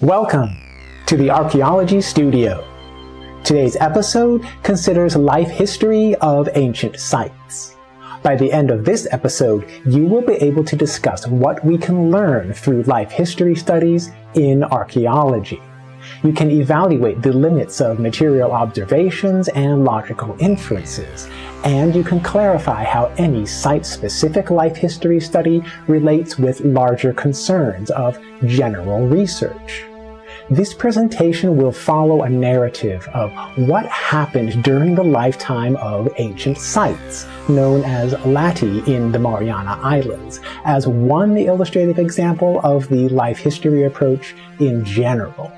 Welcome to the Archaeology Studio. Today's episode considers life history of ancient sites. By the end of this episode, you will be able to discuss what we can learn through life history studies in archaeology. You can evaluate the limits of material observations and logical inferences, and you can clarify how any site-specific life history study relates with larger concerns of general research. This presentation will follow a narrative of what happened during the lifetime of ancient sites, known as Latte in the Mariana Islands, as one illustrative example of the life history approach in general.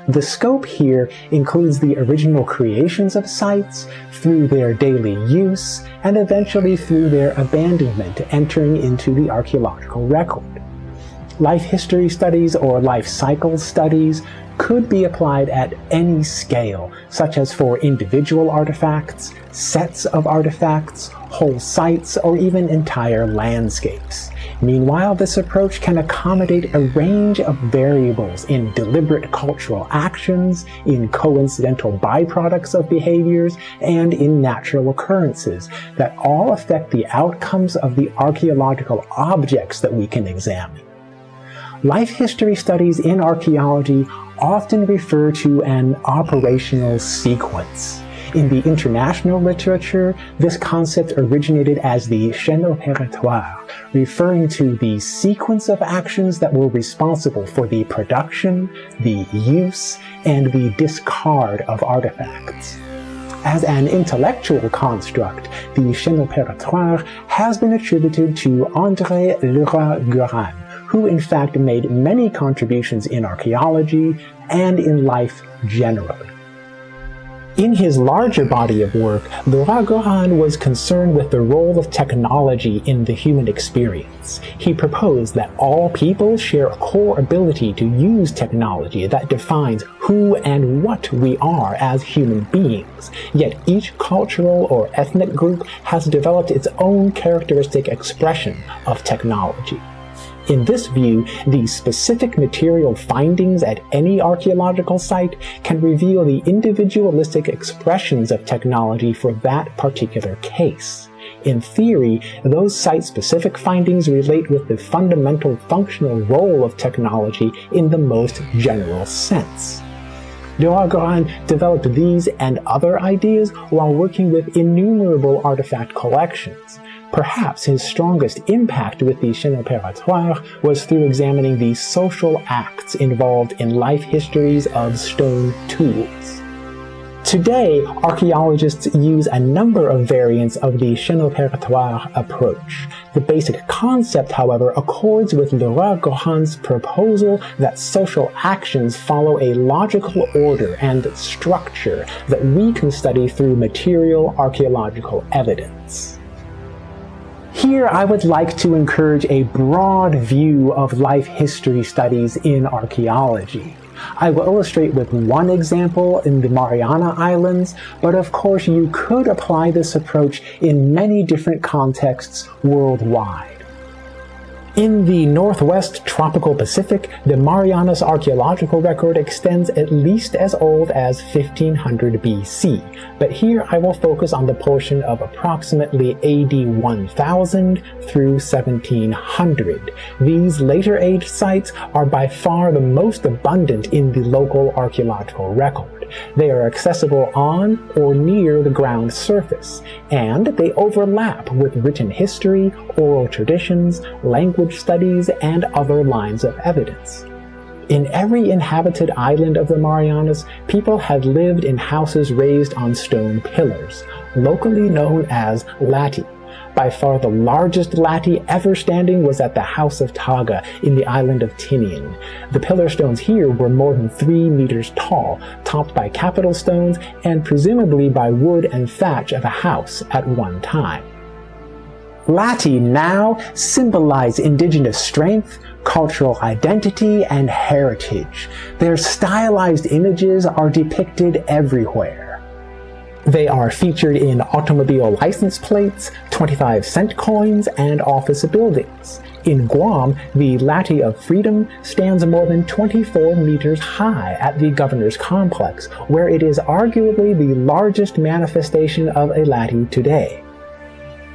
The scope here includes the original creations of sites, through their daily use, and eventually through their abandonment entering into the archaeological record. Life history studies or life cycle studies could be applied at any scale, such as for individual artifacts, sets of artifacts, whole sites, or even entire landscapes. Meanwhile, this approach can accommodate a range of variables in deliberate cultural actions, in coincidental byproducts of behaviors, and in natural occurrences that all affect the outcomes of the archaeological objects that we can examine. Life history studies in archaeology often refer to an operational sequence. In the international literature, this concept originated as the chaîne opératoire, referring to the sequence of actions that were responsible for the production, the use, and the discard of artifacts. As an intellectual construct, the chaîne opératoire has been attributed to André Leroi-Gourhan, who in fact made many contributions in archaeology and in life generally. In his larger body of work, Leroi-Gourhan was concerned with the role of technology in the human experience. He proposed that all people share a core ability to use technology that defines who and what we are as human beings, yet each cultural or ethnic group has developed its own characteristic expression of technology. In this view, the specific material findings at any archaeological site can reveal the individualistic expressions of technology for that particular case. In theory, those site-specific findings relate with the fundamental functional role of technology in the most general sense. Leroi-Gourhan developed these and other ideas while working with innumerable artifact collections. Perhaps his strongest impact with the chaîne opératoire was through examining the social acts involved in life histories of stone tools. Today, archaeologists use a number of variants of the chaîne opératoire approach. The basic concept, however, accords with Leroi-Gourhan's proposal that social actions follow a logical order and structure that we can study through material archaeological evidence. Here I would like to encourage a broad view of life history studies in archaeology. I will illustrate with one example in the Mariana Islands, but of course you could apply this approach in many different contexts worldwide. In the northwest tropical Pacific, the Marianas archaeological record extends at least as old as 1500 BC, but here I will focus on the portion of approximately AD 1000 through 1700. These later age sites are by far the most abundant in the local archaeological record. They are accessible on or near the ground surface, and they overlap with written history, oral traditions, language studies, and other lines of evidence. In every inhabited island of the Marianas, people had lived in houses raised on stone pillars, locally known as latte. By far the largest latte ever standing was at the House of Taga in the island of Tinian. The pillar stones here were more than 3 meters tall, topped by capital stones and presumably by wood and thatch of a house at one time. Latte now symbolize indigenous strength, cultural identity, and heritage. Their stylized images are depicted everywhere. They are featured in automobile license plates, 25-cent coins, and office buildings. In Guam, the Latte of Freedom stands more than 24 meters high at the Governor's Complex, where it is arguably the largest manifestation of a latte today.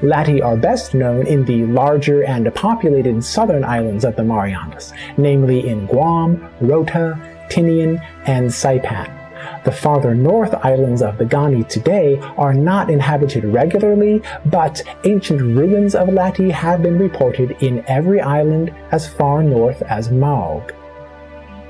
Latte are best known in the larger and populated southern islands of the Mariannes, namely in Guam, Rota, Tinian, and Saipan. The farther north islands of the Gani today are not inhabited regularly, but ancient ruins of Latte have been reported in every island as far north as Maug.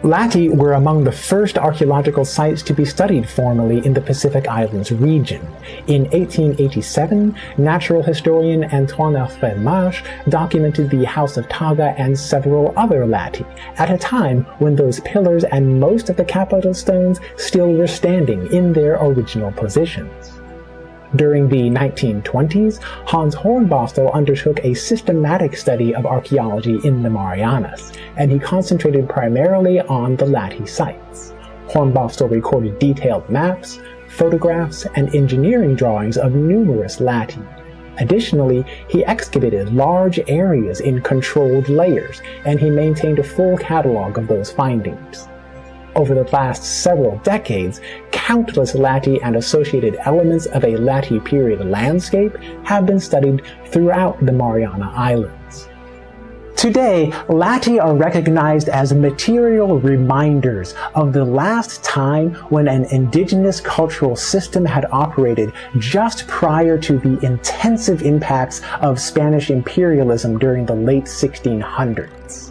Latte were among the first archaeological sites to be studied formally in the Pacific Islands region. In 1887, natural historian Antoine Alfred-Marche documented the House of Taga and several other Latte, at a time when those pillars and most of the capital stones still were standing in their original positions. During the 1920s, Hans Hornbostel undertook a systematic study of archaeology in the Mariannes, and he concentrated primarily on the Latte sites. Hornbostel recorded detailed maps, photographs, and engineering drawings of numerous Latte. Additionally, he excavated large areas in controlled layers, and he maintained a full catalog of those findings. Over the last several decades, countless Latte and associated elements of a Latte period landscape have been studied throughout the Mariana Islands. Today, Latte are recognized as material reminders of the last time when an indigenous cultural system had operated just prior to the intensive impacts of Spanish imperialism during the late 1600s.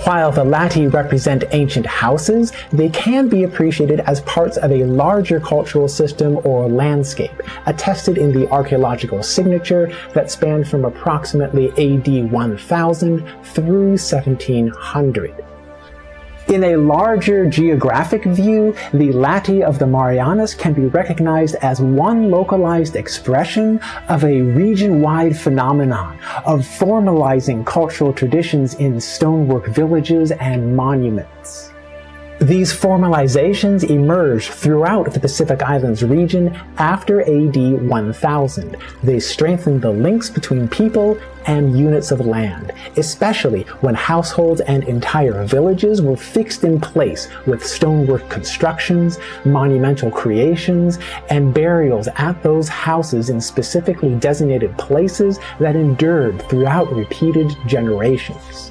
While the Latte represent ancient houses, they can be appreciated as parts of a larger cultural system or landscape, attested in the archaeological signature that spanned from approximately AD 1000 through 1700. In a larger geographic view, the Latte of the Mariannes can be recognized as one localized expression of a region-wide phenomenon of formalizing cultural traditions in stonework villages and monuments. These formalizations emerged throughout the Pacific Islands region after AD 1000. They strengthened the links between people and units of land, especially when households and entire villages were fixed in place with stonework constructions, monumental creations, and burials at those houses in specifically designated places that endured throughout repeated generations.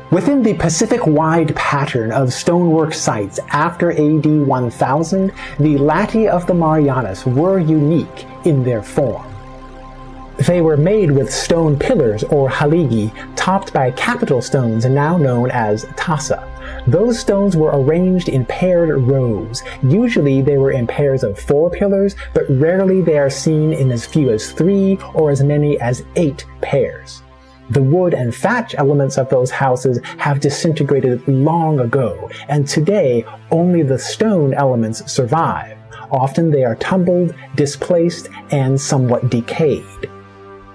Within the Pacific-wide pattern of stonework sites after AD 1000, the Latte of the Mariannes were unique in their form. They were made with stone pillars or haligi, topped by capital stones now known as tassa. Those stones were arranged in paired rows. Usually they were in pairs of 4 pillars, but rarely they are seen in as few as 3 or as many as 8 pairs. The wood and thatch elements of those houses have disintegrated long ago, and today only the stone elements survive. Often they are tumbled, displaced, and somewhat decayed.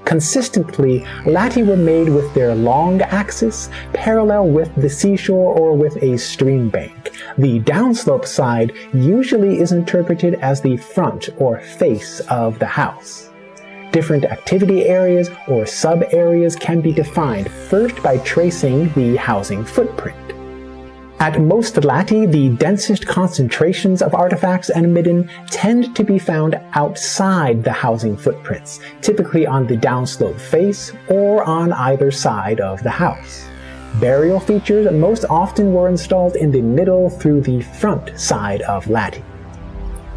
Consistently, Latte were made with their long axis parallel with the seashore or with a stream bank. The downslope side usually is interpreted as the front or face of the house. Different activity areas or sub-areas can be defined first by tracing the housing footprint. At most Latte, the densest concentrations of artifacts and midden tend to be found outside the housing footprints, typically on the downslope face or on either side of the house. Burial features most often were installed in the middle through the front side of Latte.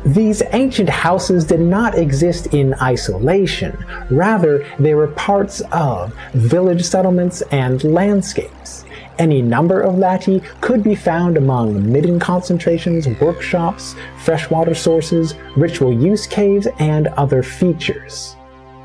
These ancient houses did not exist in isolation. Rather, they were parts of village settlements and landscapes. Any number of Latte could be found among midden concentrations, workshops, freshwater sources, ritual use caves, and other features.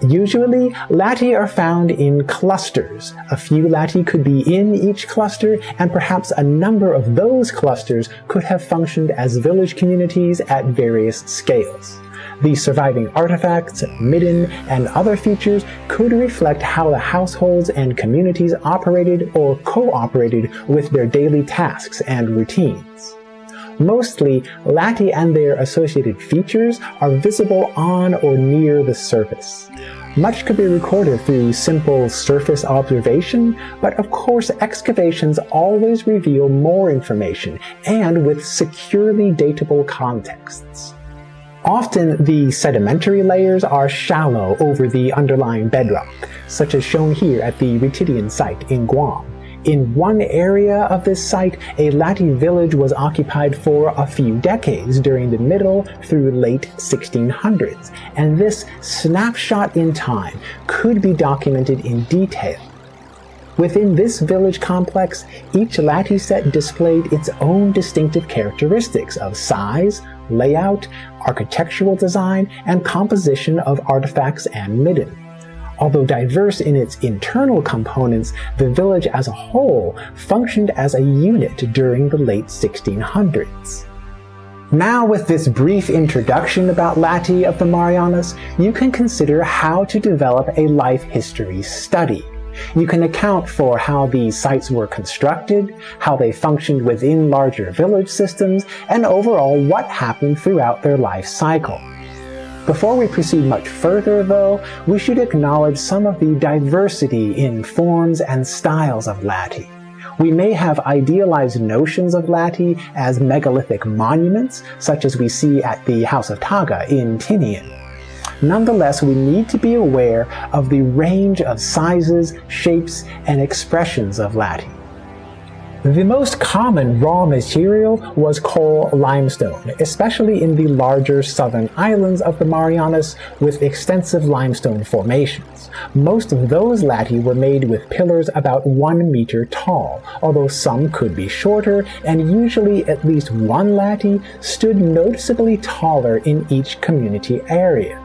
Usually, Latte are found in clusters. A few Latte could be in each cluster, and perhaps a number of those clusters could have functioned as village communities at various scales. The surviving artifacts, midden, and other features could reflect how the households and communities operated or cooperated with their daily tasks and routines. Mostly, Latte and their associated features are visible on or near the surface. Much could be recorded through simple surface observation, but of course excavations always reveal more information and with securely datable contexts. Often the sedimentary layers are shallow over the underlying bedrock, such as shown here at the Ritidian Site in Guam. In one area of this site, a Latte village was occupied for a few decades during the middle through late 1600s, and this snapshot in time could be documented in detail. Within this village complex, each Latte set displayed its own distinctive characteristics of size, layout, architectural design, and composition of artifacts and midden. Although diverse in its internal components, the village as a whole functioned as a unit during the late 1600s. Now, with this brief introduction about Latte of the Mariannes, you can consider how to develop a life history study. You can account for how these sites were constructed, how they functioned within larger village systems, and overall what happened throughout their life cycle. Before we proceed much further, though, we should acknowledge some of the diversity in forms and styles of Latte. We may have idealized notions of Latte as megalithic monuments, such as we see at the House of Taga in Tinian. Nonetheless, we need to be aware of the range of sizes, shapes, and expressions of Latte. The most common raw material was coal limestone, especially in the larger southern islands of the Mariannes with extensive limestone formations. Most of those Latte were made with pillars about 1 meter tall, although some could be shorter, and usually at least one Latte stood noticeably taller in each community area.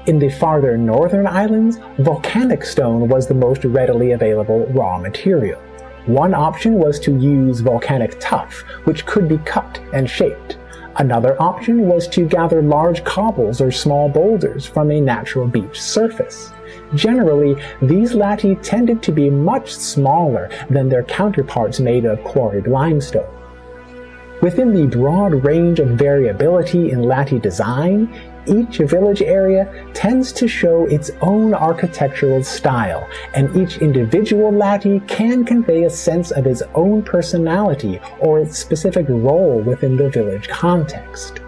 In the farther northern islands, volcanic stone was the most readily available raw material. One option was to use volcanic tuff, which could be cut and shaped. Another option was to gather large cobbles or small boulders from a natural beach surface. Generally, these Latte tended to be much smaller than their counterparts made of quarried limestone. Within the broad range of variability in Latte design, each village area tends to show its own architectural style, and each individual Latte can convey a sense of its own personality or its specific role within the village context.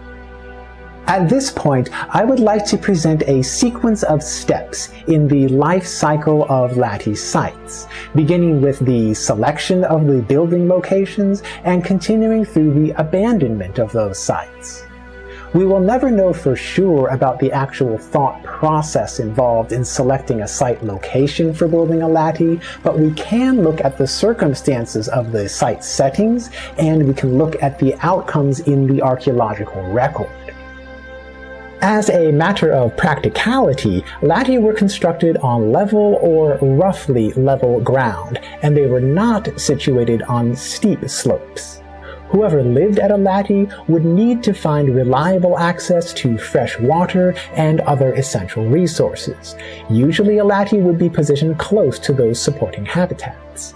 At this point, I would like to present a sequence of steps in the life cycle of Latte sites, beginning with the selection of the building locations and continuing through the abandonment of those sites. We will never know for sure about the actual thought process involved in selecting a site location for building a Latte, but we can look at the circumstances of the site settings, and we can look at the outcomes in the archaeological record. As a matter of practicality, Latte were constructed on level or roughly level ground, and they were not situated on steep slopes. Whoever lived at a Latte would need to find reliable access to fresh water and other essential resources. Usually a Latte would be positioned close to those supporting habitats.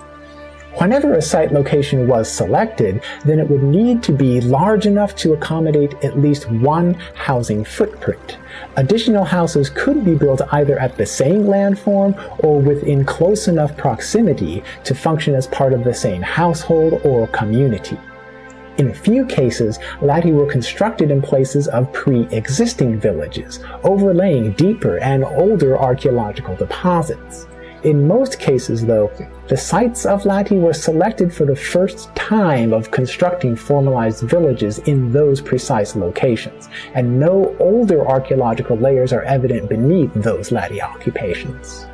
Whenever a site location was selected, then it would need to be large enough to accommodate at least one housing footprint. Additional houses could be built either at the same landform or within close enough proximity to function as part of the same household or community. In a few cases, Latte were constructed in places of pre-existing villages, overlaying deeper and older archaeological deposits. In most cases, though, the sites of Latte were selected for the first time of constructing formalized villages in those precise locations, and no older archaeological layers are evident beneath those Latte occupations.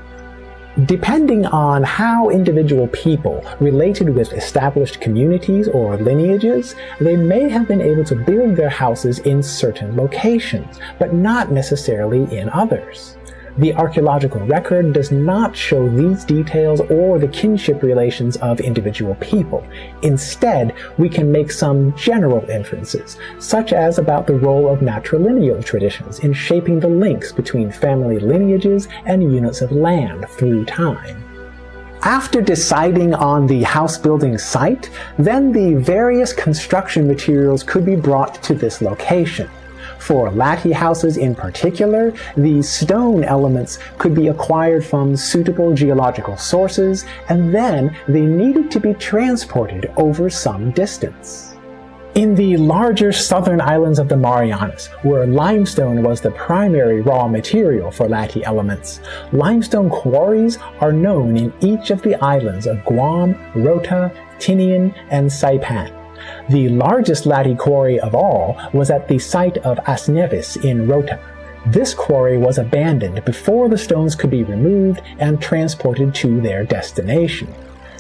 Depending on how individual people related with established communities or lineages, they may have been able to build their houses in certain locations, but not necessarily in others. The archaeological record does not show these details or the kinship relations of individual people. Instead, we can make some general inferences, such as about the role of matrilineal traditions in shaping the links between family lineages and units of land through time. After deciding on the house building site, then the various construction materials could be brought to this location. For latte houses in particular, the stone elements could be acquired from suitable geological sources, and then they needed to be transported over some distance. In the larger southern islands of the Mariannes, where limestone was the primary raw material for latte elements, limestone quarries are known in each of the islands of Guam, Rota, Tinian, and Saipan. The largest latte quarry of all was at the site of As Neves in Rota. This quarry was abandoned before the stones could be removed and transported to their destination.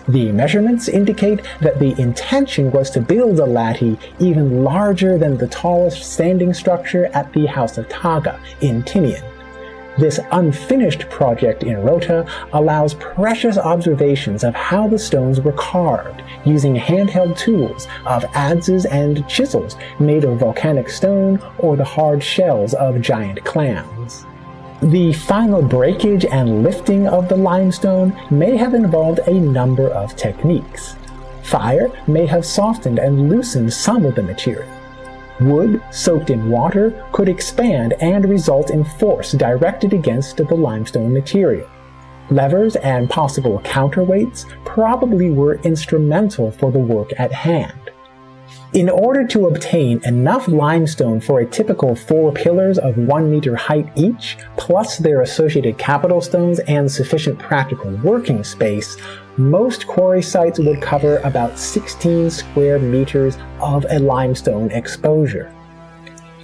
The measurements indicate that the intention was to build a latte even larger than the tallest standing structure at the House of Taga in Tinian. This unfinished project in Rota allows precious observations of how the stones were carved using handheld tools of adzes and chisels made of volcanic stone or the hard shells of giant clams. The final breakage and lifting of the limestone may have involved a number of techniques. Fire may have softened and loosened some of the material. Wood soaked in water could expand and result in force directed against the limestone material. Levers and possible counterweights probably were instrumental for the work at hand. In order to obtain enough limestone for a typical 4 pillars of 1 meter height each, plus their associated capital stones and sufficient practical working space, most quarry sites would cover about 16 square meters of a limestone exposure.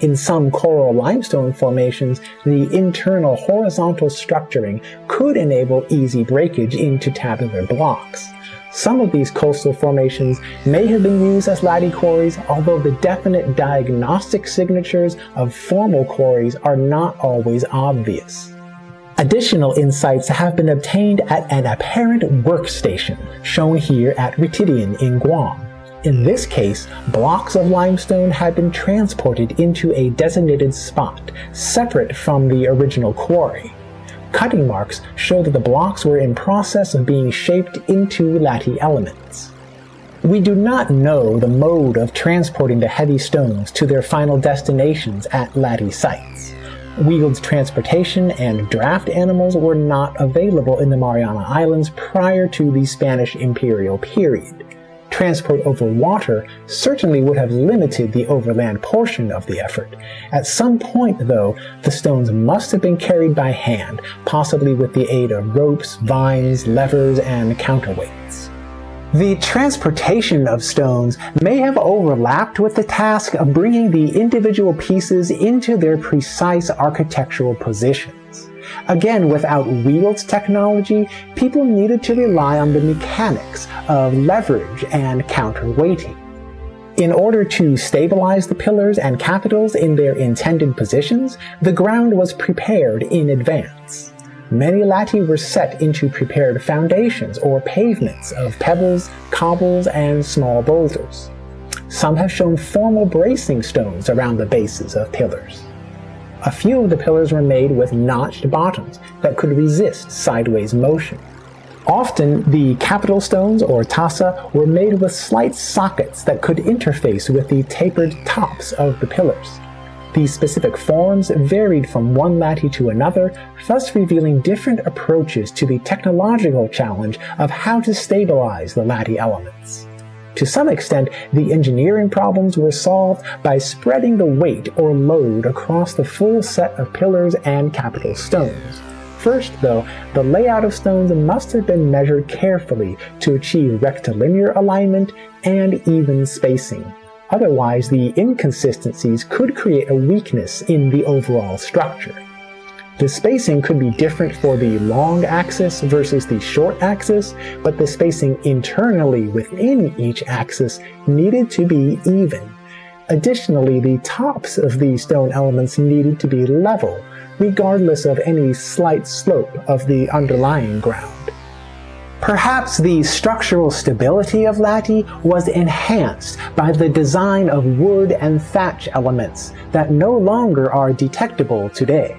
In some coral limestone formations, the internal horizontal structuring could enable easy breakage into tabular blocks. Some of these coastal formations may have been used as latte quarries, although the definite diagnostic signatures of formal quarries are not always obvious. Additional insights have been obtained at an apparent workstation, shown here at Ritidian in Guam. In this case, blocks of limestone had been transported into a designated spot, separate from the original quarry. Cutting marks show that the blocks were in process of being shaped into latte elements. We do not know the mode of transporting the heavy stones to their final destinations at latte sites. Wheeled transportation and draft animals were not available in the Mariana Islands prior to the Spanish imperial period. Transport over water certainly would have limited the overland portion of the effort. At some point, though, the stones must have been carried by hand, possibly with the aid of ropes, vines, levers, and counterweights. The transportation of stones may have overlapped with the task of bringing the individual pieces into their precise architectural positions. Again, without wheeled technology, people needed to rely on the mechanics of leverage and counterweighting. In order to stabilize the pillars and capitals in their intended positions, the ground was prepared in advance. Many latte were set into prepared foundations or pavements of pebbles, cobbles, and small boulders. Some have shown formal bracing stones around the bases of pillars. A few of the pillars were made with notched bottoms that could resist sideways motion. Often, the capital stones, or tassa, were made with slight sockets that could interface with the tapered tops of the pillars. These specific forms varied from one latte to another, thus revealing different approaches to the technological challenge of how to stabilize the latte elements. To some extent, the engineering problems were solved by spreading the weight or load across the full set of pillars and capital stones. First, though, the layout of stones must have been measured carefully to achieve rectilinear alignment and even spacing. Otherwise, the inconsistencies could create a weakness in the overall structure. The spacing could be different for the long axis versus the short axis, but the spacing internally within each axis needed to be even. Additionally, the tops of these stone elements needed to be level, regardless of any slight slope of the underlying ground. Perhaps the structural stability of latte was enhanced by the design of wood and thatch elements that no longer are detectable today.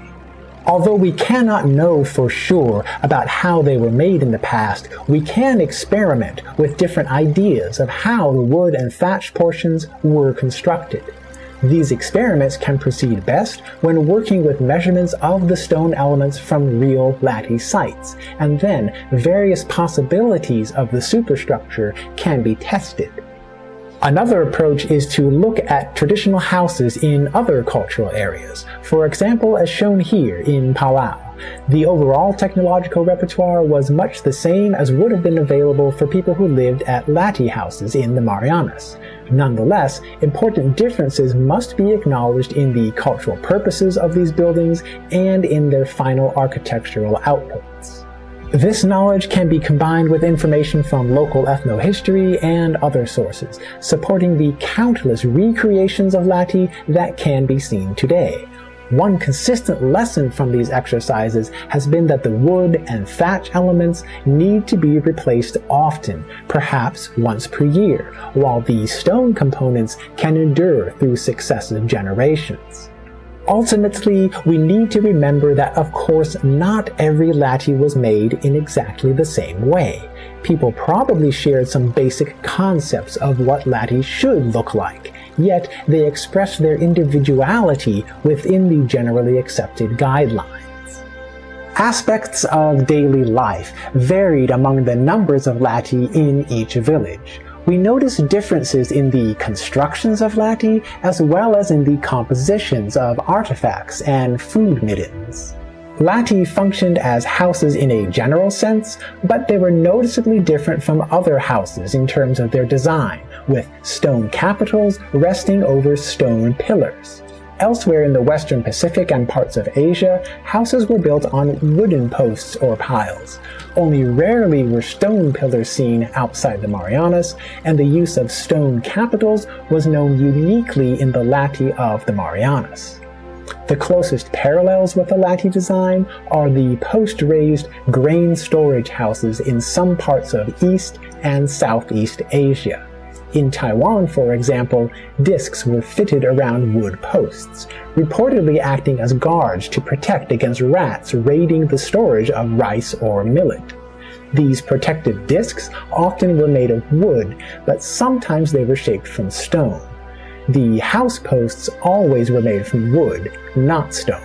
Although we cannot know for sure about how they were made in the past, we can experiment with different ideas of how the wood and thatch portions were constructed. These experiments can proceed best when working with measurements of the stone elements from real Latte sites, and then various possibilities of the superstructure can be tested. Another approach is to look at traditional houses in other cultural areas, for example as shown here in Palau. The overall technological repertoire was much the same as would have been available for people who lived at Latte houses in the Mariannes. Nonetheless, important differences must be acknowledged in the cultural purposes of these buildings and in their final architectural outputs. This knowledge can be combined with information from local ethnohistory and other sources, supporting the countless recreations of Latte that can be seen today. One consistent lesson from these exercises has been that the wood and thatch elements need to be replaced often, perhaps once per year, while the stone components can endure through successive generations. Ultimately, we need to remember that of course not every Latte was made in exactly the same way. People probably shared some basic concepts of what Latte should look like, yet they expressed their individuality within the generally accepted guidelines. Aspects of daily life varied among the numbers of Latte in each village. We notice differences in the constructions of Latte as well as in the compositions of artifacts and food middens. Latte functioned as houses in a general sense, but they were noticeably different from other houses in terms of their design, with stone capitals resting over stone pillars. Elsewhere in the Western Pacific and parts of Asia, houses were built on wooden posts or piles. Only rarely were stone pillars seen outside the Mariannes, and the use of stone capitals was known uniquely in the Latte of the Mariannes. The closest parallels with the Latte design are the post-raised grain storage houses in some parts of East and Southeast Asia. In Taiwan, for example, discs were fitted around wood posts, reportedly acting as guards to protect against rats raiding the storage of rice or millet. These protective discs often were made of wood, but sometimes they were shaped from stone. The house posts always were made from wood, not stone.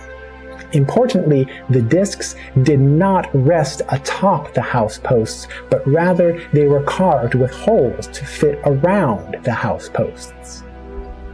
Importantly, the discs did not rest atop the house posts, but rather they were carved with holes to fit around the house posts.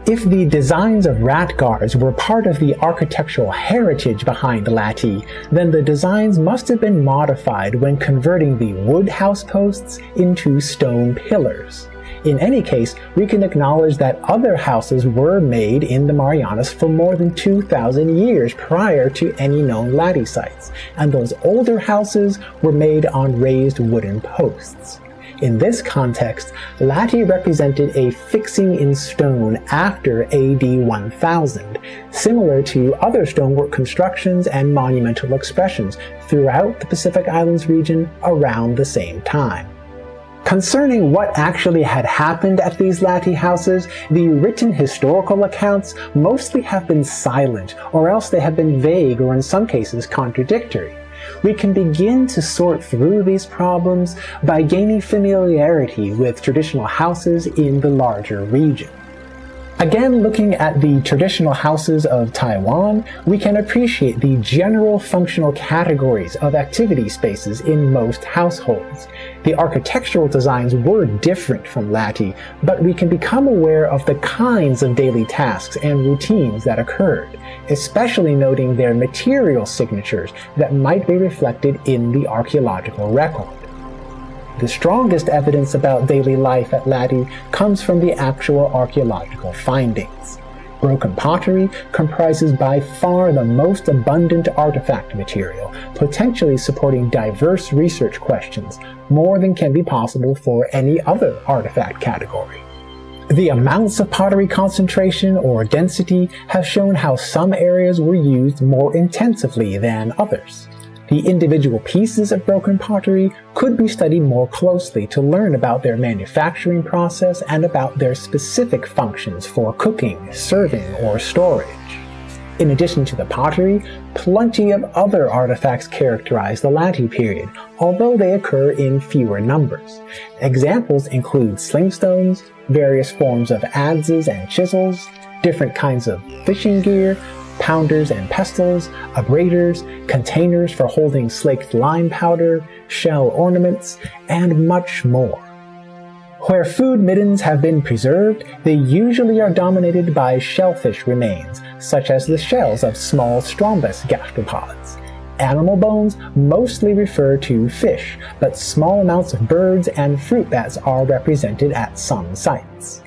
If the designs of rat guards were part of the architectural heritage behind Latte, then the designs must have been modified when converting the wood house posts into stone pillars. In any case, we can acknowledge that other houses were made in the Mariannes for more than 2,000 years prior to any known Latte sites, and those older houses were made on raised wooden posts. In this context, Latte represented a fixing in stone after AD 1000, similar to other stonework constructions and monumental expressions throughout the Pacific Islands region around the same time. Concerning what actually had happened at these Latte houses, the written historical accounts mostly have been silent, or else they have been vague or in some cases contradictory. We can begin to sort through these problems by gaining familiarity with traditional houses in the larger region. Again, looking at the traditional houses of Taiwan, we can appreciate the general functional categories of activity spaces in most households. The architectural designs were different from Latte, but we can become aware of the kinds of daily tasks and routines that occurred, especially noting their material signatures that might be reflected in the archaeological record. The strongest evidence about daily life at Latte comes from the actual archaeological findings. Broken pottery comprises by far the most abundant artifact material, potentially supporting diverse research questions, more than can be possible for any other artifact category. The amounts of pottery concentration or density have shown how some areas were used more intensively than others. The individual pieces of broken pottery could be studied more closely to learn about their manufacturing process and about their specific functions for cooking, serving, or storage. In addition to the pottery, plenty of other artifacts characterize the Latte period, although they occur in fewer numbers. Examples include slingstones, various forms of adzes and chisels, different kinds of fishing gear, pounders and pestles, abraders, containers for holding slaked lime powder, shell ornaments, and much more. Where food middens have been preserved, they usually are dominated by shellfish remains, such as the shells of small strombus gastropods. Animal bones mostly refer to fish, but small amounts of birds and fruit bats are represented at some sites.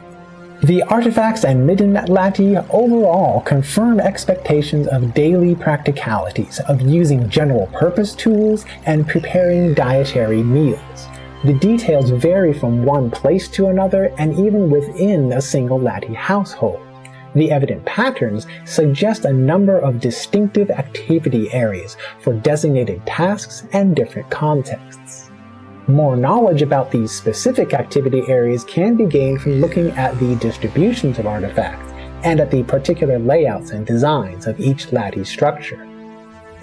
The artifacts and midden at Latte overall confirm expectations of daily practicalities of using general-purpose tools and preparing dietary meals. The details vary from one place to another and even within a single Latte household. The evident patterns suggest a number of distinctive activity areas for designated tasks and different contexts. More knowledge about these specific activity areas can be gained from looking at the distributions of artifacts and at the particular layouts and designs of each Latte structure.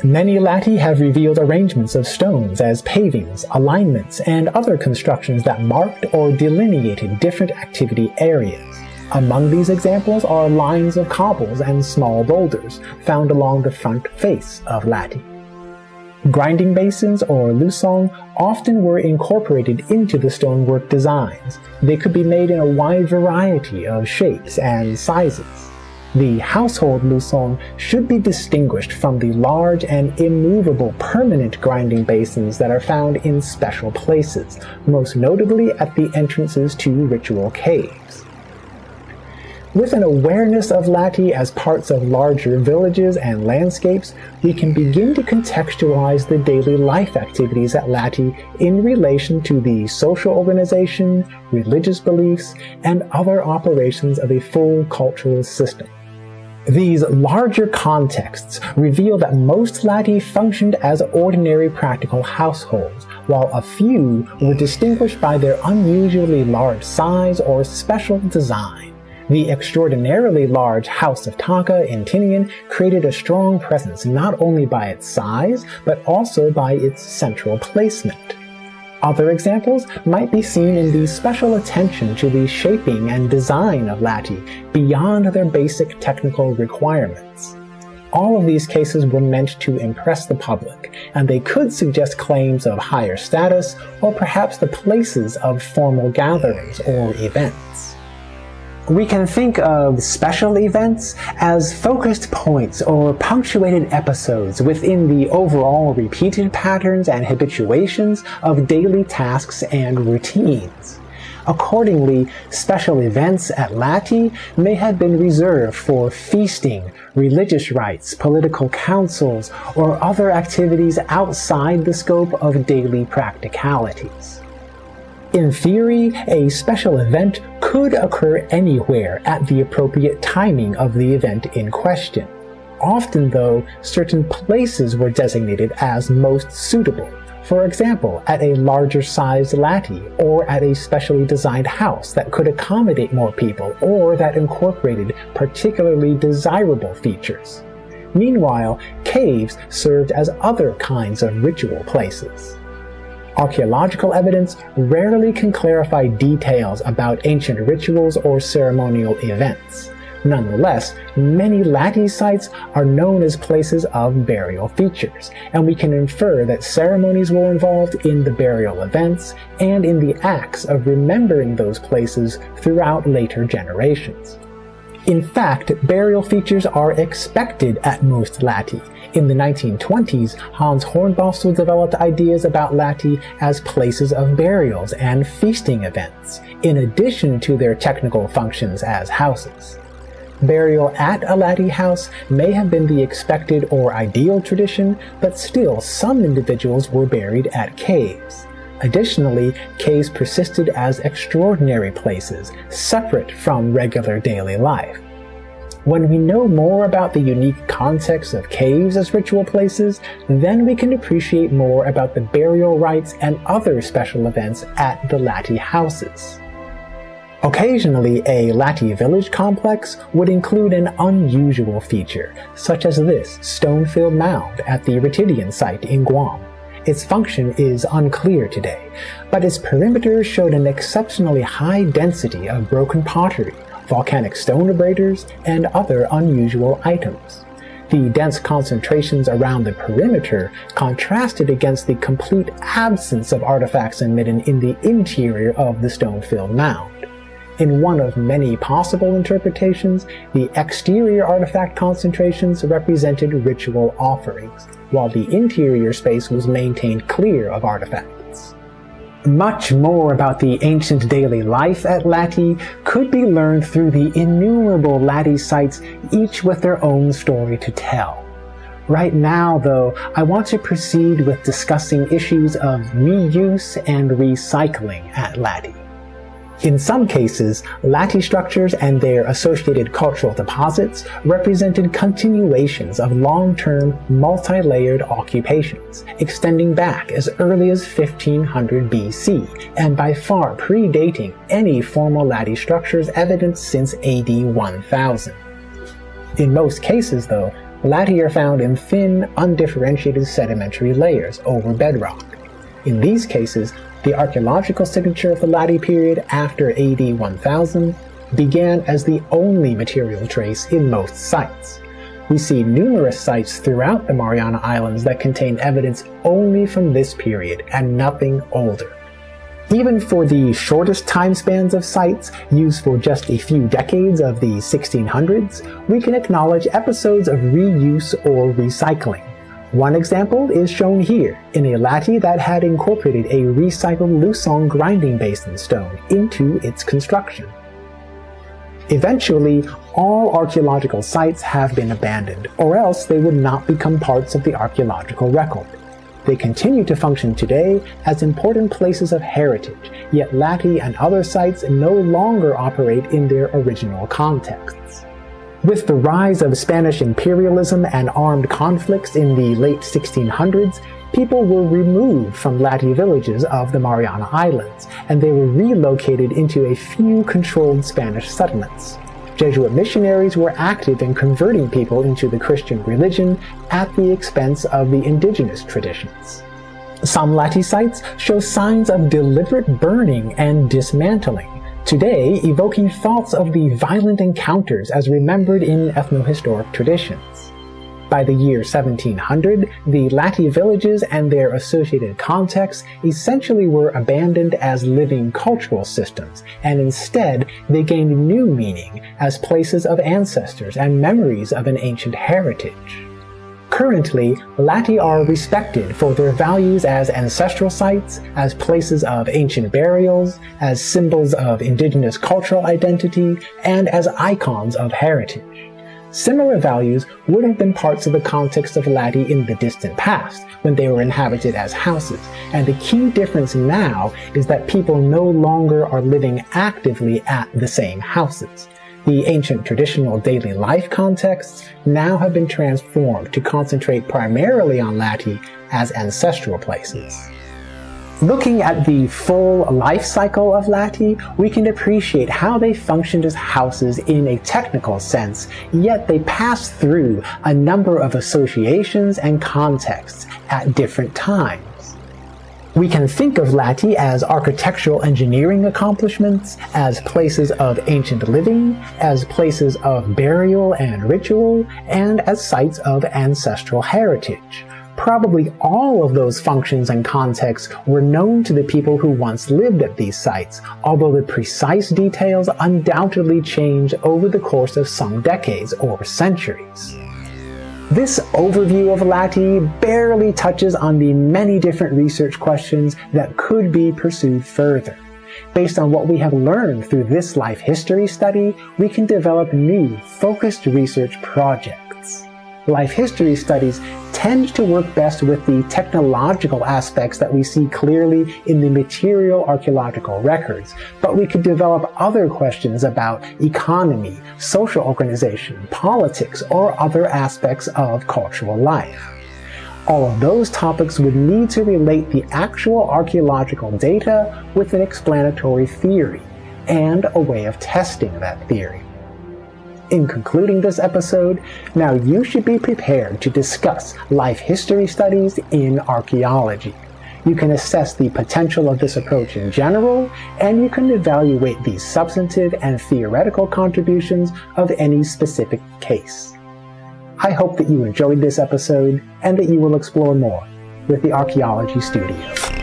Many Latte have revealed arrangements of stones as pavings, alignments, and other constructions that marked or delineated different activity areas. Among these examples are lines of cobbles and small boulders found along the front face of Latte. Grinding basins or lusong often were incorporated into the stonework designs. They could be made in a wide variety of shapes and sizes. The household lusong should be distinguished from the large and immovable permanent grinding basins that are found in special places, most notably at the entrances to ritual caves. With an awareness of Latte as parts of larger villages and landscapes, we can begin to contextualize the daily life activities at Latte in relation to the social organization, religious beliefs, and other operations of a full cultural system. These larger contexts reveal that most Latte functioned as ordinary practical households, while a few were distinguished by their unusually large size or special design. The extraordinarily large House of Taka in Tinian created a strong presence not only by its size, but also by its central placement. Other examples might be seen in the special attention to the shaping and design of Latte beyond their basic technical requirements. All of these cases were meant to impress the public, and they could suggest claims of higher status or perhaps the places of formal gatherings or events. We can think of special events as focused points or punctuated episodes within the overall repeated patterns and habituations of daily tasks and routines. Accordingly, special events at Latte may have been reserved for feasting, religious rites, political councils, or other activities outside the scope of daily practicalities. In theory, a special event could occur anywhere at the appropriate timing of the event in question. Often, though, certain places were designated as most suitable, for example, at a larger-sized Latte or at a specially designed house that could accommodate more people or that incorporated particularly desirable features. Meanwhile, caves served as other kinds of ritual places. Archaeological evidence rarely can clarify details about ancient rituals or ceremonial events. Nonetheless, many Latte sites are known as places of burial features, and we can infer that ceremonies were involved in the burial events and in the acts of remembering those places throughout later generations. In fact, burial features are expected at most Latte. In the 1920s, Hans Hornbostel developed ideas about Latte as places of burials and feasting events, in addition to their technical functions as houses. Burial at a Latte house may have been the expected or ideal tradition, but still some individuals were buried at caves. Additionally, caves persisted as extraordinary places, separate from regular daily life. When we know more about the unique context of caves as ritual places, then we can appreciate more about the burial rites and other special events at the Latte houses. Occasionally, a Latte village complex would include an unusual feature, such as this stone-filled mound at the Ritidian Site in Guam. Its function is unclear today, but its perimeter showed an exceptionally high density of broken pottery, volcanic stone abraders, and other unusual items. The dense concentrations around the perimeter contrasted against the complete absence of artifacts emitted in the interior of the stone-filled mound. In one of many possible interpretations, the exterior artifact concentrations represented ritual offerings, while the interior space was maintained clear of artifacts. Much more about the ancient daily life at Latte could be learned through the innumerable Latte sites, each with their own story to tell. Right now, though, I want to proceed with discussing issues of reuse and recycling at Latte. In some cases, Latte structures and their associated cultural deposits represented continuations of long-term, multi-layered occupations, extending back as early as 1500 BC, and by far predating any formal Latte structures evidenced since AD 1000. In most cases, though, Latte are found in thin, undifferentiated sedimentary layers over bedrock. In these cases, the archaeological signature of the Latte period after AD 1000 began as the only material trace in most sites. We see numerous sites throughout the Mariana Islands that contain evidence only from this period and nothing older. Even for the shortest time spans of sites, used for just a few decades of the 1600s, we can acknowledge episodes of reuse or recycling. One example is shown here, in a Latte that had incorporated a recycled Lusong grinding basin stone into its construction. Eventually, all archaeological sites have been abandoned, or else they would not become parts of the archaeological record. They continue to function today as important places of heritage, yet Latte and other sites no longer operate in their original contexts. With the rise of Spanish imperialism and armed conflicts in the late 1600s, people were removed from Latte villages of the Mariana Islands, and they were relocated into a few controlled Spanish settlements. Jesuit missionaries were active in converting people into the Christian religion at the expense of the indigenous traditions. Some Latte sites show signs of deliberate burning and dismantling, today evoking thoughts of the violent encounters as remembered in ethnohistoric traditions. By the year 1700, the Latte villages and their associated contexts essentially were abandoned as living cultural systems, and instead they gained new meaning as places of ancestors and memories of an ancient heritage. Currently, Latte are respected for their values as ancestral sites, as places of ancient burials, as symbols of indigenous cultural identity, and as icons of heritage. Similar values would have been parts of the context of Latte in the distant past, when they were inhabited as houses, and the key difference now is that people no longer are living actively at the same houses. The ancient traditional daily life contexts now have been transformed to concentrate primarily on Latte as ancestral places. Looking at the full life cycle of Latte, we can appreciate how they functioned as houses in a technical sense, yet they passed through a number of associations and contexts at different times. We can think of Latte as architectural engineering accomplishments, as places of ancient living, as places of burial and ritual, and as sites of ancestral heritage. Probably all of those functions and contexts were known to the people who once lived at these sites, although the precise details undoubtedly changed over the course of some decades or centuries. This overview of Latte barely touches on the many different research questions that could be pursued further. Based on what we have learned through this life history study, we can develop new, focused research projects. Life history studies tend to work best with the technological aspects that we see clearly in the material archaeological records, but we could develop other questions about economy, social organization, politics, or other aspects of cultural life. All of those topics would need to relate the actual archaeological data with an explanatory theory, and a way of testing that theory. In concluding this episode, now you should be prepared to discuss life history studies in archaeology. You can assess the potential of this approach in general, and you can evaluate the substantive and theoretical contributions of any specific case. I hope that you enjoyed this episode and that you will explore more with the Archaeology Studio.